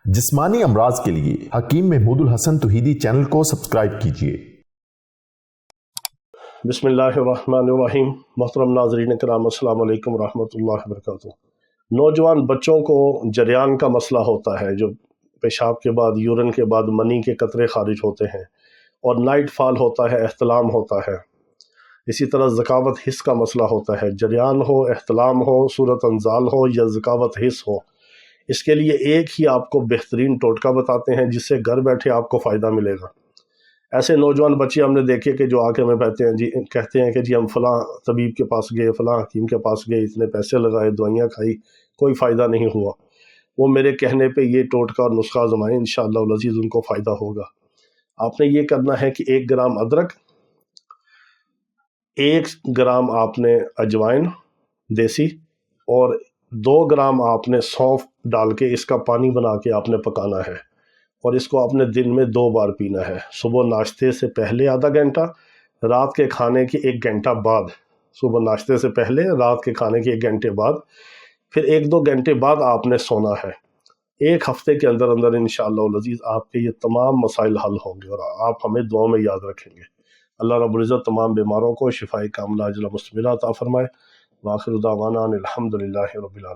جسمانی امراض کے لیے حکیم محمود الحسن توحیدی چینل کو سبسکرائب کیجیے۔ بسم اللہ الرحمن الرحیم۔ محترم ناظرین کرام، السلام علیکم ورحمۃ اللہ وبرکاتہ۔ نوجوان بچوں کو جریان کا مسئلہ ہوتا ہے، جو پیشاب کے بعد، یورین کے بعد منی کے قطرے خارج ہوتے ہیں، اور نائٹ فال ہوتا ہے، احتلام ہوتا ہے۔ اسی طرح ذکاوت حس کا مسئلہ ہوتا ہے، جریان ہو، احتلام ہو، صورت انزال ہو یا ذکاوت حس ہو۔ اس کے لیے ایک ہی آپ کو بہترین ٹوٹکا بتاتے ہیں جس سے گھر بیٹھے آپ کو فائدہ ملے گا۔ ایسے نوجوان بچے ہم نے دیکھے کہ جو آ کے ہمیں کہتے ہیں کہ جی ہم فلاں طبیب کے پاس گئے، فلاں حکیم کے پاس گئے، اتنے پیسے لگائے، دوائیاں کھائی، کوئی فائدہ نہیں ہوا۔ وہ میرے کہنے پہ یہ ٹوٹکا اور نسخہ آزمائیں، انشاءاللہ العزیز ان کو فائدہ ہوگا۔ آپ نے یہ کرنا ہے کہ 1 گرام ادرک، 1 گرام آپ نے اجوائن دیسی، اور 2 گرام آپ نے سونف ڈال کے اس کا پانی بنا کے آپ نے پکانا ہے، اور اس کو آپ نے دن میں 2 بار پینا ہے۔ صبح ناشتے سے پہلے آدھا گھنٹہ، رات کے کھانے کے 1 گھنٹہ بعد۔ صبح ناشتے سے پہلے، رات کے کھانے کے 1 گھنٹے بعد، پھر 1-2 گھنٹے بعد آپ نے سونا ہے۔ 1 ہفتے کے اندر اندر انشاءاللہ العزیز آپ کے یہ تمام مسائل حل ہوں گے، اور آپ ہمیں دعاؤں میں یاد رکھیں گے۔ اللہ رب العزت تمام بیماروں کو شفائے کاملہ عاجلہ مستمرہ عطا فرمائے۔ وآخر دعوانا ان الحمد للہ رب العالمین۔